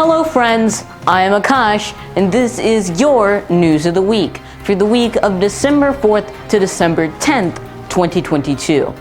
Hello friends, I am Akash and this is your News of the Week for the week of December 4th to December 10th, 2022.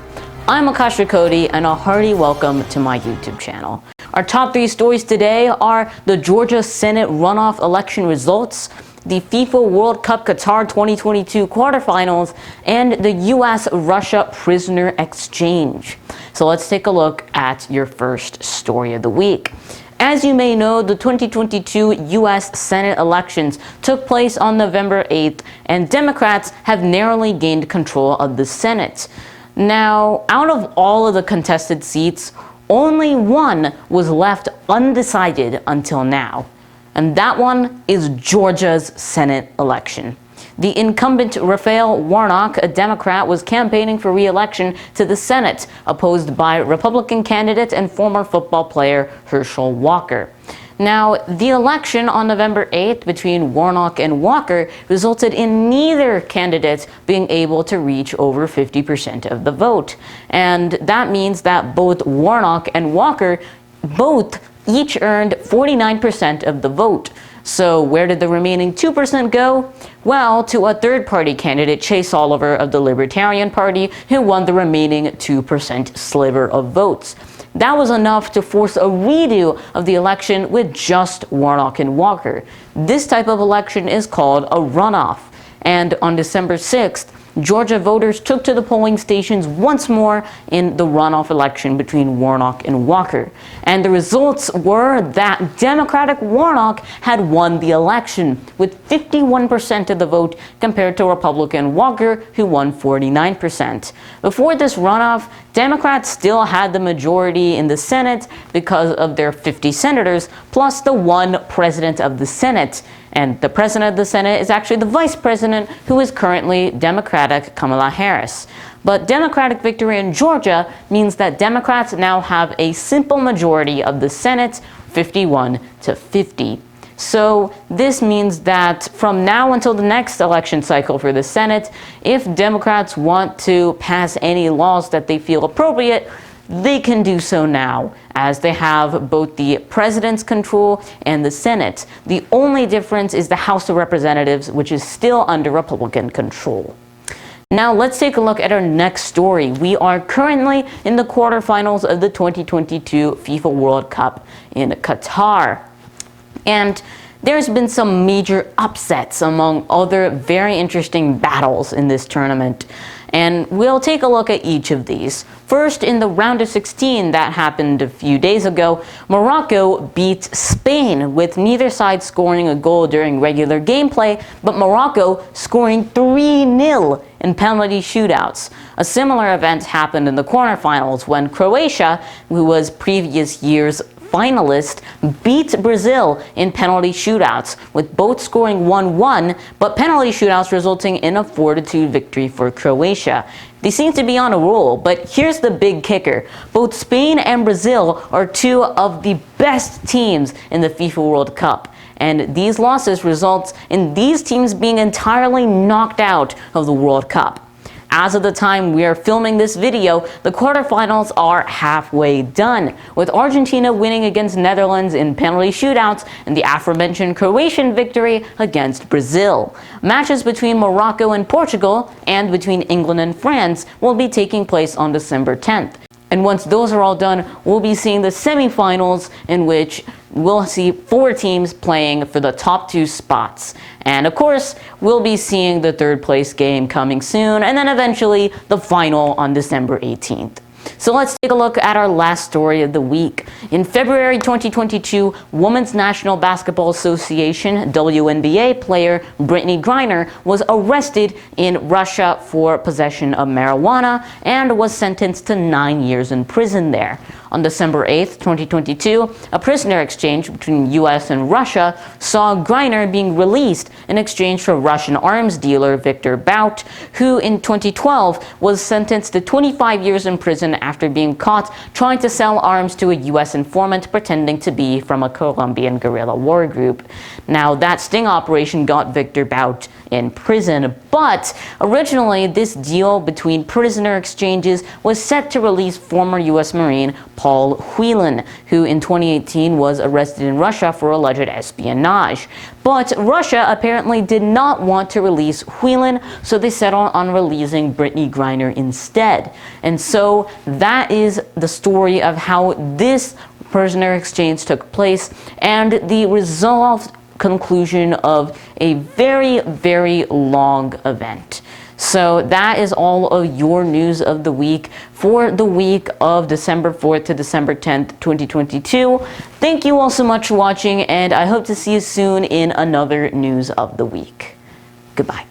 I'm Akash Rakoti and a hearty welcome to my YouTube channel. Our top 3 stories today are the Georgia Senate runoff election results, the FIFA World Cup Qatar 2022 quarterfinals, and the U.S. Russia prisoner exchange. So let's take a look at your first story of the week. As you may know, the 2022 U.S. Senate elections took place on November 8th, and Democrats have narrowly gained control of the Senate. Now, out of all of the contested seats, only one was left undecided until now, and that one is Georgia's Senate election. The incumbent Raphael Warnock, a Democrat, was campaigning for re-election to the Senate, opposed by Republican candidate and former football player Herschel Walker. Now, the election on November 8th between Warnock and Walker resulted in neither candidate being able to reach over 50% of the vote. And that means that both Warnock and Walker each earned 49% of the vote. So where did the remaining 2% go? Well, to a third-party candidate, Chase Oliver of the Libertarian Party, who won the remaining 2% sliver of votes. That was enough to force a redo of the election with just Warnock and Walker. This type of election is called a runoff. And on December 6th, Georgia voters took to the polling stations once more in the runoff election between Warnock and Walker. And the results were that Democratic Warnock had won the election with 51% of the vote compared to Republican Walker, who won 49%. Before this runoff, Democrats still had the majority in the Senate because of their 50 senators, plus the one president of the Senate. And the president of the Senate is actually the vice president, who is currently Democratic Kamala Harris. But Democratic victory in Georgia means that Democrats now have a simple majority of the Senate, 51 to 50. So this means that from now until the next election cycle for the Senate, if Democrats want to pass any laws that they feel appropriate, they can do so now, as they have both the president's control and the Senate. The only difference is the House of Representatives, which is still under Republican control. Now let's take a look at our next story. We are currently in the quarterfinals of the 2022 FIFA World Cup in Qatar. And there's been some major upsets among other very interesting battles in this tournament. And we'll take a look at each of these. First, in the round of 16 that happened a few days ago, Morocco beat Spain with neither side scoring a goal during regular gameplay, but Morocco scoring 3-0 in penalty shootouts. A similar event happened in the quarterfinals when Croatia, who was previous year's finalist, beat Brazil in penalty shootouts, with both scoring 1-1, but penalty shootouts resulting in a 4-2 victory for Croatia. They seem to be on a roll, but here's the big kicker. Both Spain and Brazil are two of the best teams in the FIFA World Cup. And these losses result in these teams being entirely knocked out of the World Cup. As of the time we are filming this video, the quarterfinals are halfway done, with Argentina winning against Netherlands in penalty shootouts and the aforementioned Croatian victory against Brazil. Matches between Morocco and Portugal and between England and France will be taking place on December 10th. And once those are all done, we'll be seeing the semifinals, in which we'll see 4 teams playing for the top 2 spots. And of course, we'll be seeing the third place game coming soon, and then eventually the final on December 18th. So let's take a look at our last story of the week. In February 2022, Women's National Basketball Association WNBA player Brittany Griner was arrested in Russia for possession of marijuana and was sentenced to 9 years in prison there. On December 8th, 2022, a prisoner exchange between U.S. and Russia saw Griner being released in exchange for Russian arms dealer Viktor Bout, who in 2012 was sentenced to 25 years in prison after being caught trying to sell arms to a U.S. informant pretending to be from a Colombian guerrilla war group. Now, that sting operation got Viktor Bout in prison. But originally, this deal between prisoner exchanges was set to release former U.S. Marine Paul Whelan, who in 2018 was arrested in Russia for alleged espionage. But Russia apparently did not want to release Whelan, so they settled on releasing Brittany Griner instead. And so that is the story of how this prisoner exchange took place and the resolved conclusion of a very, very long event. So that is all of your news of the week for the week of December 4th to December 10th, 2022. Thank you all so much for watching, and I hope to see you soon in another news of the week. Goodbye.